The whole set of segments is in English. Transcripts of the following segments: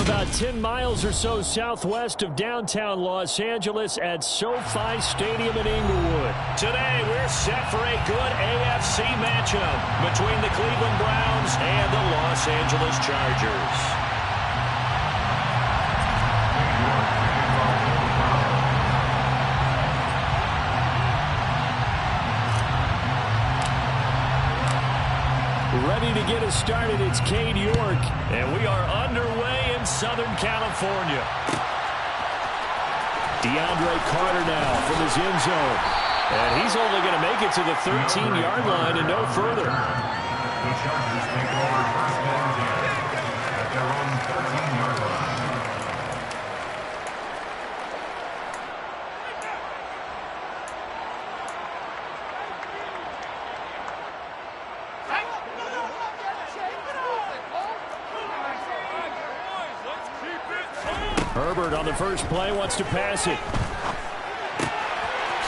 about 10 miles or so southwest of downtown Los Angeles at SoFi Stadium in Inglewood. Today, we're set for a good AFC matchup between the Cleveland Browns and the Los Angeles Chargers. Ready to get us started, it's Cade York. And we are underway in Southern California. DeAndre Carter now from his end zone. And he's only going to make it to the 13-yard line and no further. The Chargers take over first down at their own 13-yard line. Herbert on the first play wants to pass it.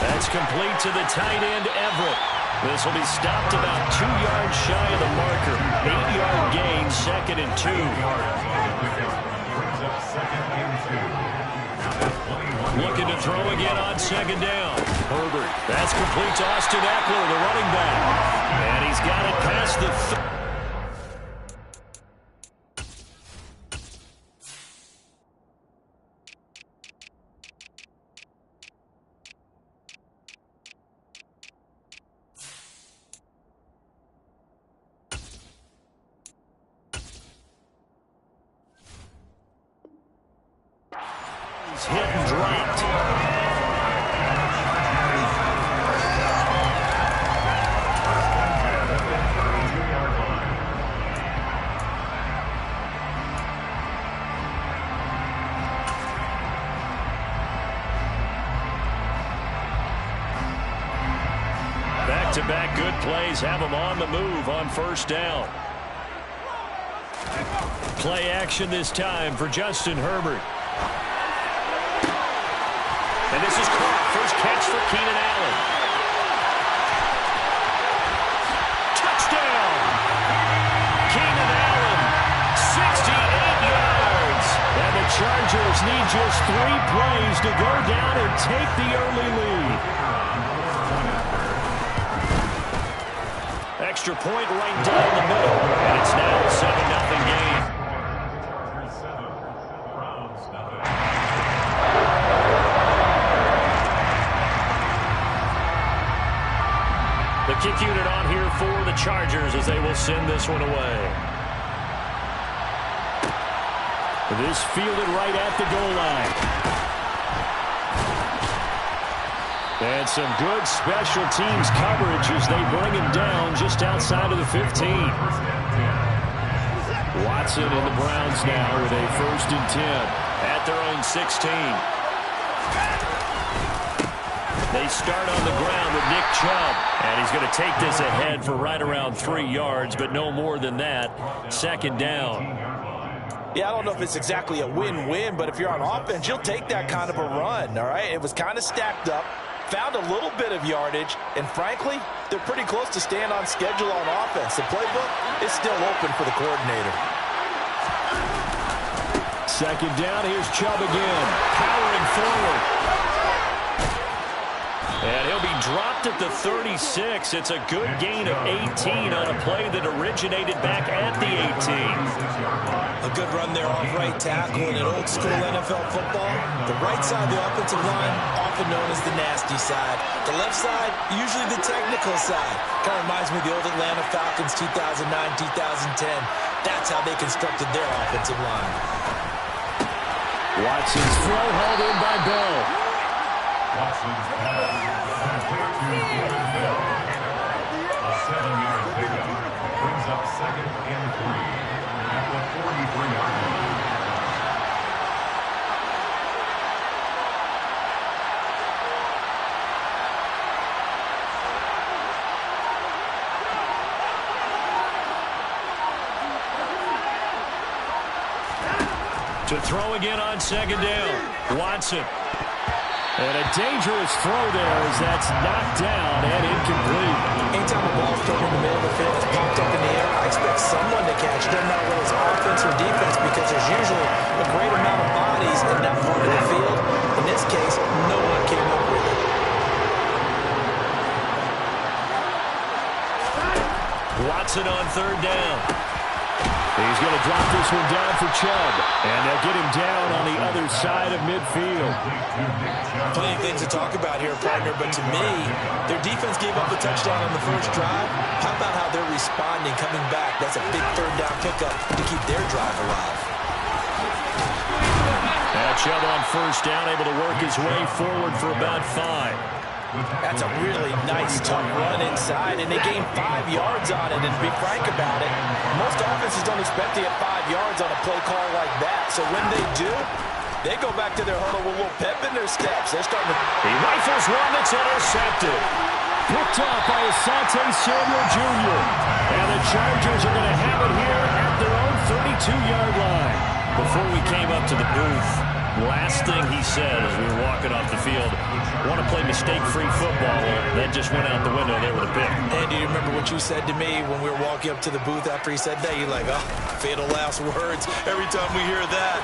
That's complete to the tight end, Everett. This will be stopped about 2 yards shy of the marker. 8-yard gain, 2nd and 2. Looking to throw again on 2nd down. Herbert. That's complete to Austin Eckler, the running back. And he's got it past the hit and dropped. Back-to-back good plays have them on the move on first down. Play action this time for Justin Herbert. And this is caught. First catch for Keenan Allen. Touchdown! Keenan Allen, 68 yards. And the Chargers need just 3 plays to go down and take the early lead. Extra point right down the middle. And it's now a 7-0 game. The kick unit on here for the Chargers as they will send this one away. This fielded right at the goal line. And some good special teams coverage as they bring him down just outside of the 15. Watson and the Browns now with a 1st and 10 at their own 16. They start on the ground with Nick Chubb. And he's going to take this ahead for right around 3 yards, but no more than that. 2nd down. Yeah, I don't know if it's exactly a win-win, but if you're on offense, you'll take that kind of a run, all right? It was kind of stacked up, found a little bit of yardage, and frankly, they're pretty close to staying on schedule on offense. The playbook is still open for the coordinator. 2nd down, here's Chubb again, powering forward. And he'll be dropped at the 36. It's a good gain of 18 on a play that originated back at the 18. A good run there off right tackle in an old-school NFL football. The right side of the offensive line, often known as the nasty side. The left side, usually the technical side. Kind of reminds me of the old Atlanta Falcons 2009-2010. That's how they constructed their offensive line. Watson's throw held in by Bell. Watson's pass complete to Keenan Bell. A 7-yard pickup brings up 2nd and 3 at the 43-yard line. To throw again on 2nd down. Watson. And a dangerous throw there as that's knocked down and incomplete. Anytime a ball's thrown in the middle of the field, it's popped up in the air, I expect someone to catch. It doesn't matter whether it's offense or defense because there's usually a great amount of bodies in that part of the field. In this case, no one came up with it. Watson on third down. He's going to drop this one down for Chubb. And they'll get him down on the other side of midfield. Plenty of things to talk about here, partner, but to me, their defense gave up a touchdown on the first drive. How about how they're responding, coming back? That's a big third down pickup to keep their drive alive. Now Chubb on first down, able to work his way forward for about 5. That's a really nice, tough run inside, and they gained 5 yards on it. And to be frank about it, most offenses don't expect to get 5 yards on a play call like that. So when they do, they go back to their huddle with a little pep in their steps. They're starting to... He rifles one that's intercepted. Picked off by Asante Samuel Jr. And the Chargers are going to have it here at their own 32-yard line. Before we came up to the booth, last thing he said as we were walking off the field, want to play mistake-free football. That just went out the window there with a pick. And do you remember what you said to me when we were walking up to the booth after he said that? You're like, oh, fatal last words. Every time we hear that,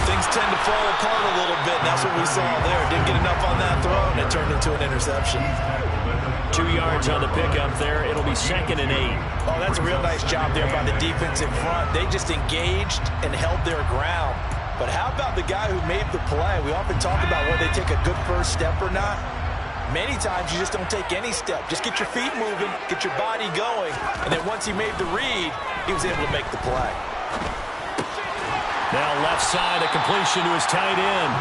things tend to fall apart a little bit. And that's what we saw there. Didn't get enough on that throw, and it turned into an interception. 2 yards on the pickup there. It'll be 2nd and 8. Oh, that's a real nice job there by the defense in front. They just engaged and held their ground. But how about the guy who made the play? We often talk about whether they take a good first step or not. Many times you just don't take any step. Just get your feet moving, get your body going, and then once he made the read, he was able to make the play. Now left side, a completion to his tight end.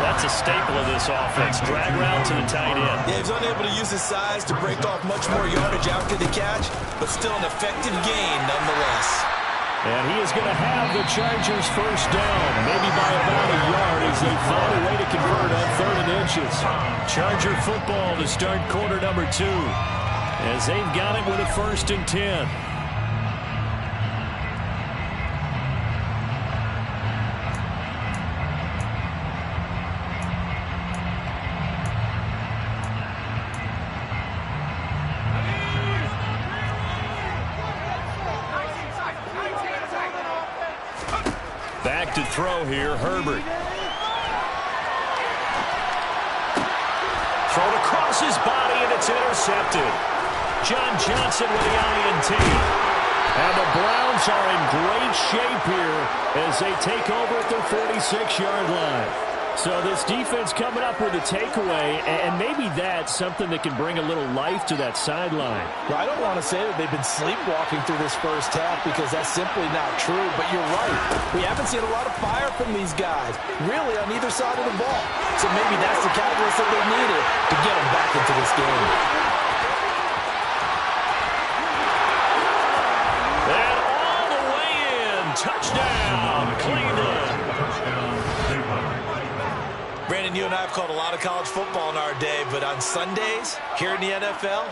That's a staple of this offense. Drag route to the tight end. Yeah, he's unable to use his size to break off much more yardage after the catch, but still an effective gain nonetheless. And he is going to have the Chargers first down, maybe by about a yard as they find a way to convert on 3rd and inches. Charger football to start quarter number 2 as they've got it with a 1st and 10. Back to throw here, Herbert. Thrown across his body, and it's intercepted. John Johnson with the INT. And the Browns are in great shape here as they take over at their 46-yard line. So this defense coming up with a takeaway, and maybe that's something that can bring a little life to that sideline. Well, I don't want to say that they've been sleepwalking through this first half because that's simply not true, but you're right. We haven't seen a lot of fire from these guys, really, on either side of the ball. So maybe that's the catalyst that they needed to get them back into this game. And all the way in, touchdown, Cleveland. Brandon, you and I have called a lot of college football in our day, but on Sundays, here in the NFL,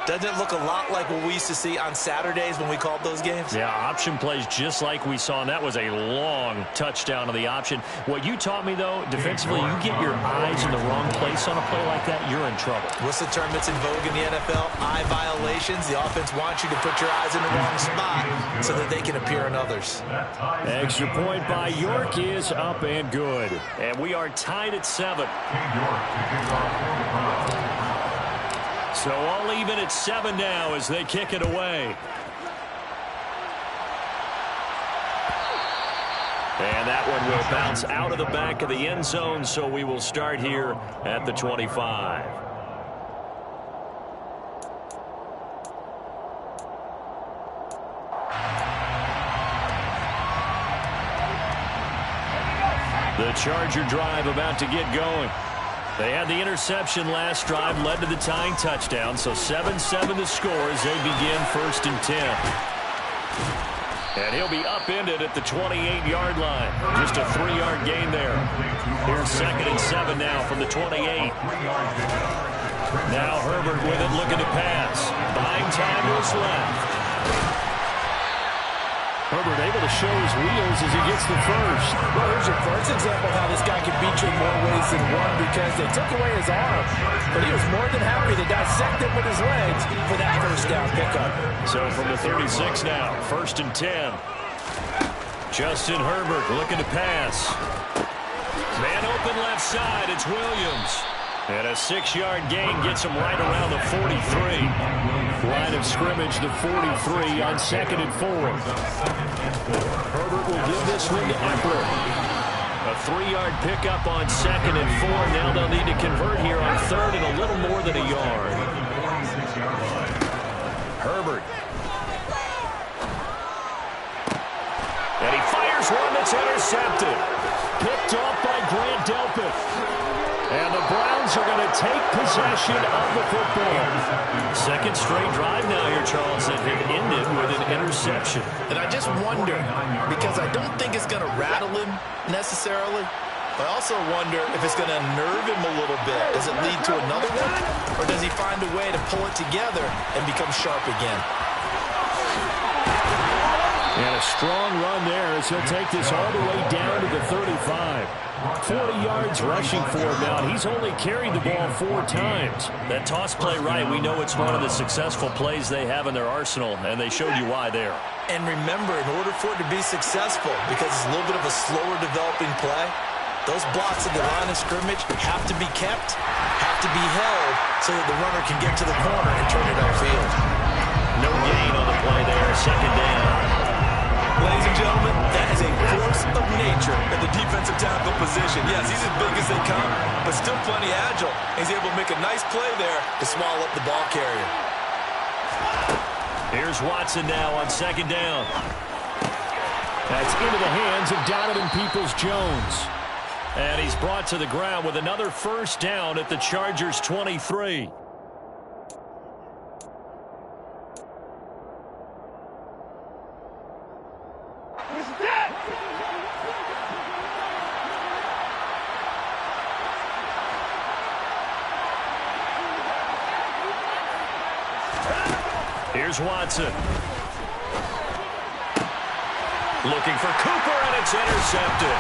doesn't it look a lot like what we used to see on Saturdays when we called those games? Yeah, option plays just like we saw, and that was a long touchdown of the option. What you taught me, though, defensively, you get your eyes in the wrong place on a play like that, you're in trouble. What's the term that's in vogue in the NFL? Eye violations. The offense wants you to put your eyes in the wrong spot so that they can appear on others. Extra point by York is up and good. And we are tied at 7. So all even at 7 now as they kick it away. And that one will bounce out of the back of the end zone, so we will start here at the 25. The Charger drive about to get going. They had the interception last drive, led to the tying touchdown, so 7-7 to score as they begin 1st and 10. And he'll be upended at the 28-yard line. Just a 3-yard gain there. Here's 2nd and 7 now from the 28. Now Herbert with it, looking to pass. Buying time was left. Herbert able to show his wheels as he gets the first. Well, here's your first example of how this guy can beat you in more ways than one because they took away his arm, but he was more than happy to dissect it with his legs for that first down pickup. So from the 36 now, 1st and 10. Justin Herbert looking to pass. Man open left side, it's Williams. And a 6-yard gain gets him right around the 43. Line of scrimmage, the 43 on 2nd and 4. Herbert will give this one to Epler. A 3-yard pickup on 2nd and 4. Now they'll need to convert here on 3rd and a little more than a yard. Herbert. And he fires one that's intercepted. Picked off by Grant Delpit. And the Browns are going to take possession of the football. Second straight drive now here, Charles, that have ended with an interception. And I just wonder, because I don't think it's going to rattle him necessarily, but I also wonder if it's going to nerve him a little bit. Does it lead to another one? Or does he find a way to pull it together and become sharp again? And a strong run there as he'll take this all the way down to the 35. 40 yards rushing for him now, and he's only carried the ball 4 times. That toss play right, we know it's one of the successful plays they have in their arsenal, and they showed you why there. And remember, in order for it to be successful, because it's a little bit of a slower developing play, those blocks at the line of scrimmage have to be kept, have to be held, so that the runner can get to the corner and turn it upfield. No gain on the play there, 2nd down. Ladies and gentlemen, that is a force of nature at the defensive tackle position. Yes, he's as big as they come, but still plenty agile. He's able to make a nice play there to swallow up the ball carrier. Here's Watson now on 2nd down. That's into the hands of Donovan Peoples-Jones. And he's brought to the ground with another 1st down at the Chargers' 23. Here's Watson. Looking for Cooper, and it's intercepted.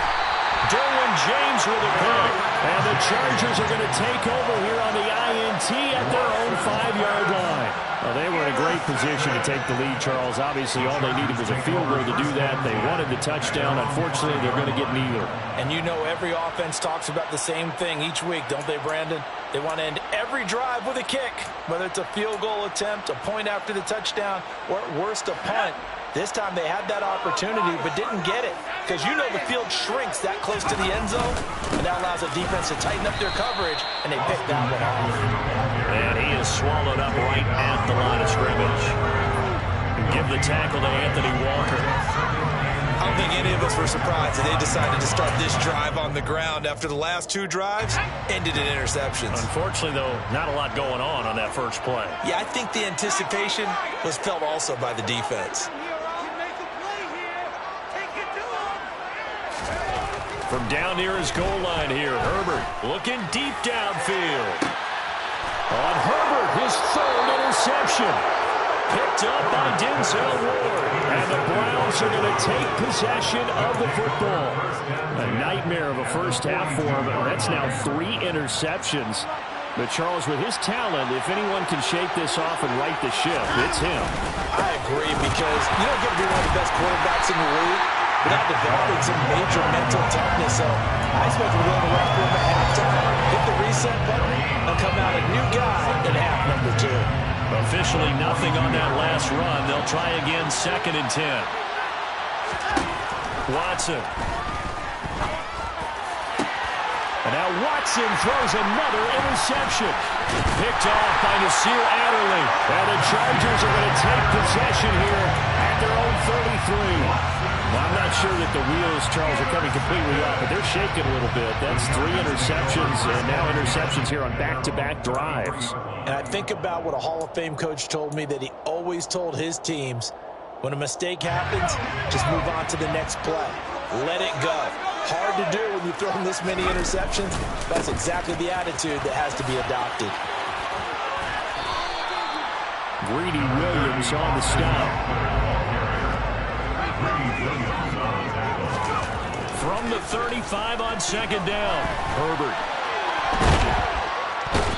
Derwin James with a pick. And the Chargers are going to take over here on the INT at their own 5-yard line. Well, they were in a great position to take the lead, Charles. Obviously, all they needed was a field goal to do that. They wanted the touchdown. Unfortunately, they're going to get neither. And you know every offense talks about the same thing each week, don't they, Brandon? They want to end every drive with a kick, whether it's a field goal attempt, a point after the touchdown, or at worst, a punt. This time they had that opportunity but didn't get it because you know the field shrinks that close to the end zone, and that allows the defense to tighten up their coverage, and they picked that one off. And he is swallowed up right at the line of scrimmage. Give the tackle to Anthony Walker. I don't think any of us were surprised that they decided to start this drive on the ground after the last 2 drives ended in interceptions. Unfortunately, though, not a lot going on that first play. Yeah, I think the anticipation was felt also by the defense. From down near his goal line here, Herbert looking deep downfield. On Herbert, his 3rd interception. Picked up by Denzel Ward. And the Browns are going to take possession of the football. A nightmare of a first half for him. That's now 3 interceptions. But Charles, with his talent, if anyone can shake this off and right the ship, it's him. I agree, because you don't get to be one of the best quarterbacks in the league without developing some major mental toughness. So I expect we're going to locker room at halftime, hit the reset button, and come out a new guy in half number 2. Officially nothing on that last run. They'll try again, 2nd and 10. Watson. And now Watson throws another interception. Picked off by Nasir Adderley. And the Chargers are going to take possession here at their own 33. Well, I'm not sure that the wheels, Charles, are coming completely off, but they're shaking a little bit. That's 3 interceptions, and now interceptions here on back-to-back drives. And I think about what a Hall of Fame coach told me that he always told his teams, when a mistake happens, just move on to the next play. Let it go. Hard to do when you throw in this many interceptions. That's exactly the attitude that has to be adopted. Greedy Williams on the stop. From the 35 on 2nd down, Herbert.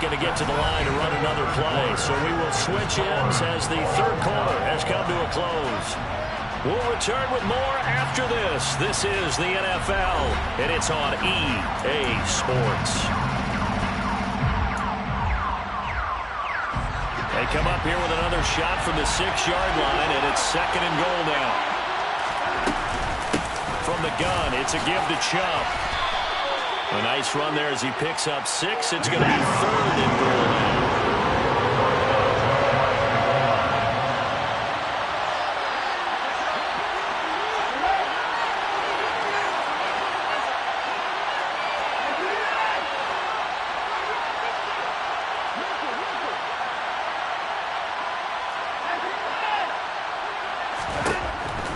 not going to get to the line to run another play. So we will switch ends as the third quarter has come to a close. We'll return with more after this. This is the NFL, and it's on EA Sports. They come up here with another shot from the 6-yard line, and it's 2nd and goal now. From the gun, it's a give to Chubb. A nice run there as he picks up 6. It's going to be 3rd and goal now.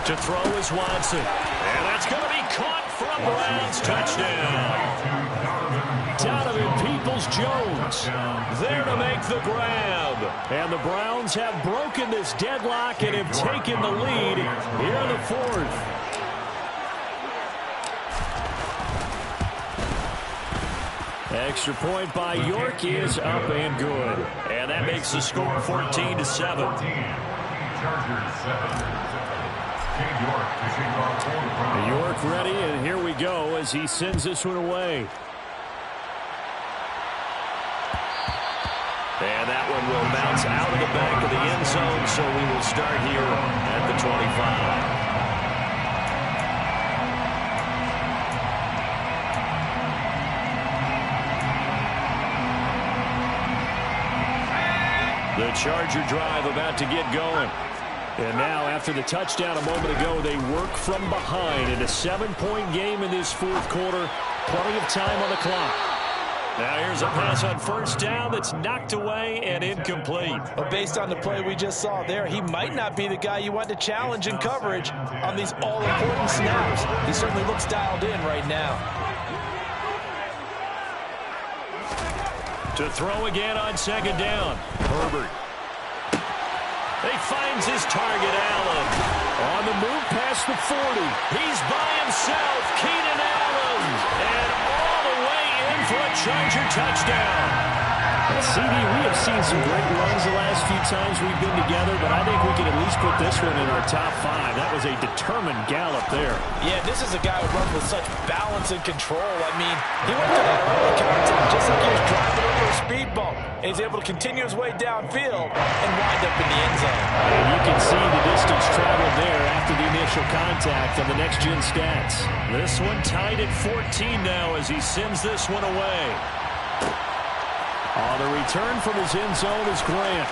To throw is Watson. And that's going to be caught for a Browns touchdown. Donovan Peoples-Jones there to make the grab. And the Browns have broken this deadlock and have taken the lead here in the 4th. Extra point by York is up and good. And that makes the score 14-7. Chargers 7. York ready, and here we go as he sends this one away. And that one will bounce out of the back of the end zone, so we will start here at the 25. The Charger drive about to get going. And now, after the touchdown a moment ago, they work from behind in a 7-point game in this 4th quarter. Plenty of time on the clock. Now here's a pass on 1st down that's knocked away and incomplete. Well, based on the play we just saw there, he might not be the guy you want to challenge in coverage on these all-important snaps. He certainly looks dialed in right now. To throw again on 2nd down. Herbert. He finds his target, Allen. On the move past the 40. He's by himself, Keenan Allen. And all the way in for a Charger touchdown. CD, we have seen some great runs the last few times we've been together, but I think we can at least put this one in our top 5. That was a determined gallop there. Yeah, this is a guy who runs with such balance and control. I mean, he went to that early contact just like he was driving over a speed bump. And he's able to continue his way downfield and wind up in the end zone. And you can see the distance traveled there after the initial contact on the next-gen stats. This one tied at 14 now as he sends this one away. On the return from his end zone is Grant.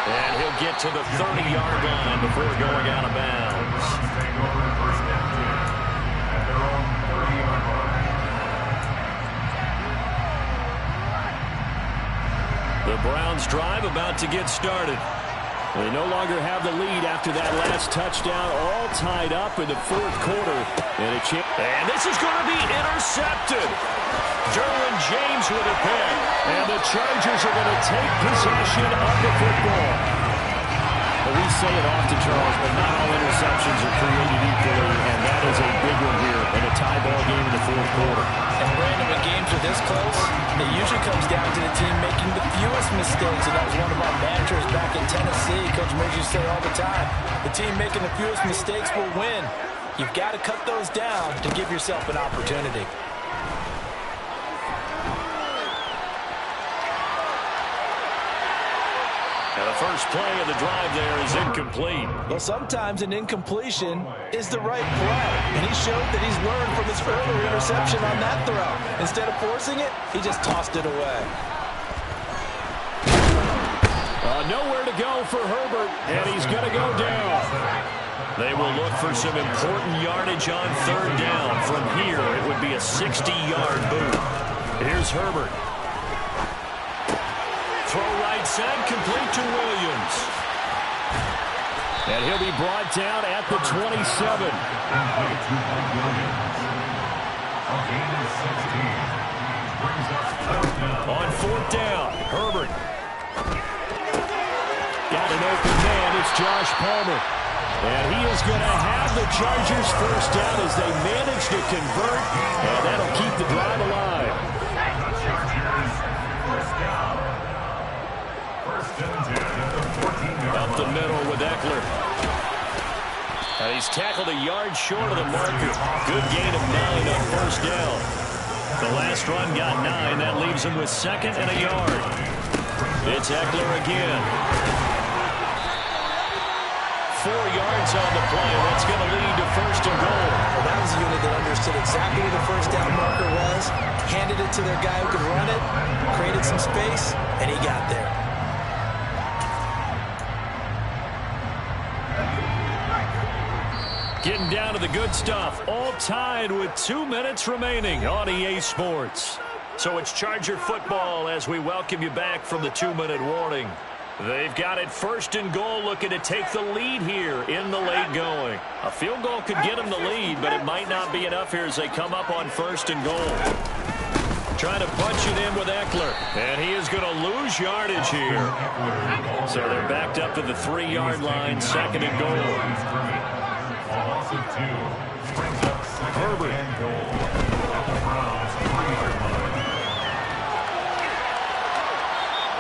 And he'll get to the 30-yard line before going out of bounds. Take over first down at their own 30-yard line. The Browns drive about to get started. They no longer have the lead after that last touchdown, all tied up in the 4th quarter. And this is going to be intercepted. Derwin James with a pick. And the Chargers are going to take possession of the football. Well, we say it often, Charles, but not all interceptions are created equally, and that is a big one here in a tie ball game in the 4th quarter. And Brandon, when games are this close, it usually comes down to the team making the fewest mistakes, and that was one of our mantras back in Tennessee. Coach Murphy used to say all the time, the team making the fewest mistakes will win. You've got to cut those down to give yourself an opportunity. And the first play of the drive there is incomplete. Well, sometimes an incompletion is the right play. And he showed that he's learned from his earlier interception on that throw. Instead of forcing it, he just tossed it away. Nowhere to go for Herbert, and he's going to go down. They will look for some important yardage on 3rd down. From here, it would be a 60-yard boot. Here's Herbert. Throw right side, complete to Williams. And he'll be brought down at the 27. On 4th down, Herbert. Got an open man. It's Josh Palmer. And he is going to have the Chargers first down as they manage to convert, and that'll keep the drive alive. The Chargers first down. First and 10 at the 14-yard line. Up the middle with Eckler. He's tackled a yard short of the marker. Good gain of 9 on first down. The last run got 9. That leaves him with second and a yard. It's Eckler again. 4 yards on the play. That's going to lead to first and goal. Well, that was a unit that understood exactly where the first down marker was, handed it to their guy who could run it, created some space, and he got there. Getting down to the good stuff. All tied with 2 minutes remaining on EA Sports. So it's Charger football as we welcome you back from the 2-minute warning. They've got it first and goal, looking to take the lead here in the late going. A field goal could get them the lead, but it might not be enough here as they come up on first and goal. Trying to punch it in with Eckler, and he is going to lose yardage here. So they're backed up to the 3-yard line, second and goal. Herbert and goal.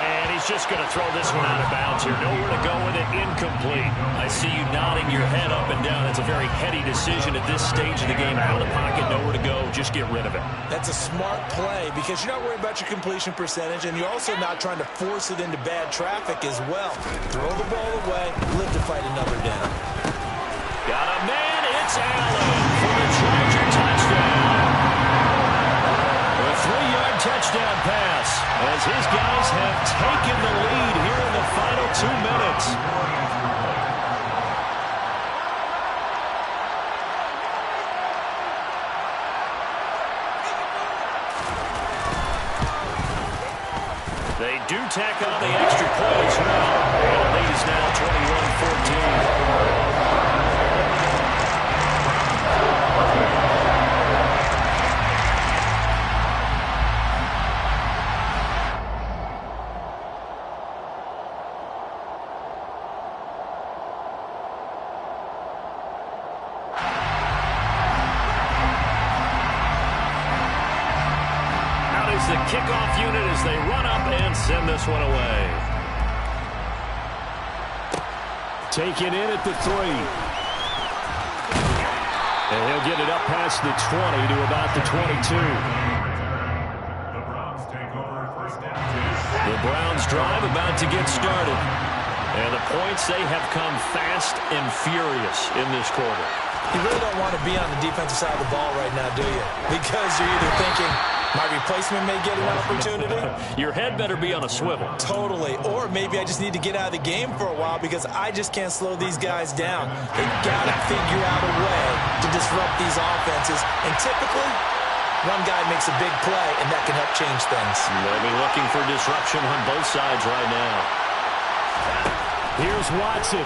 And he's just going to throw this one out of bounds here. Nowhere to go with it, incomplete. I see you nodding your head up and down. It's a very heady decision at this stage of the game. Out of the pocket, nowhere to go. Just get rid of it. That's a smart play because you're not worried about your completion percentage, and you're also not trying to force it into bad traffic as well. Throw the ball away, live to fight another down. Got a man, it's Allen for the Charger touchdown. A 3-yard touchdown pass as his guys have taken the lead here in the final 2 minutes. They do tack on the extra point as well. And the lead is now 21-14. The kickoff unit as they run up and send this one away. Taken in at the 3. And he'll get it up past the 20 to about the 22. The Browns take over first down. The Browns drive about to get started. And the points, they have come fast and furious in this quarter. You really don't want to be on the defensive side of the ball right now, do you? Because you're either thinking, my replacement may get an opportunity. Your head better be on a swivel. Totally. Or maybe I just need to get out of the game for a while because I just can't slow these guys down. They've got to figure out a way to disrupt these offenses. And typically, one guy makes a big play, and that can help change things. They'll be looking for disruption on both sides right now. Here's Watson.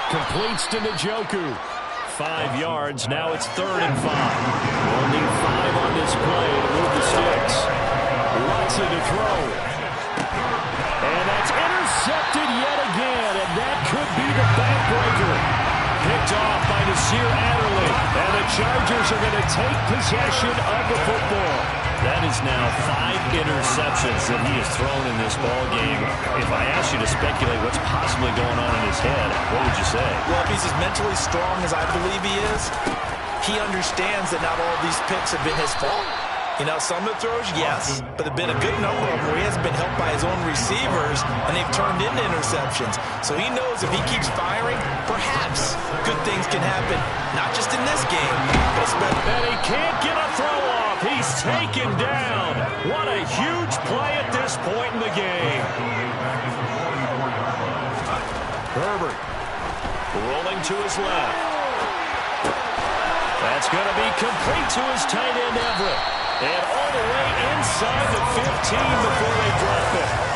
Completes to Njoku. 5 yards. Now it's 3rd and 5. We'll need 5 on this play to move the sticks. Watson to throw. And that's intercepted yet again, and that could be the backbreaker. Picked off by Nasir Adderley, and the Chargers are going to take possession of the football. That is now 5 interceptions that he has thrown in this ball game. If I asked you to speculate what's possibly going on in his head, what would you say? Well, if he's as mentally strong as I believe he is, he understands that not all these picks have been his fault. You know, some of the throws, yes, but there have been a good number of them where he hasn't been helped by his own receivers, and they've turned into interceptions. So he knows if he keeps firing, perhaps good things can happen, not just in this game, but especially. And he can't get a throw off. He's taken down. What a huge play at this point in the game. Herbert rolling to his left. That's going to be complete to his tight end, Everett. And all the way inside the 15 before they drop it.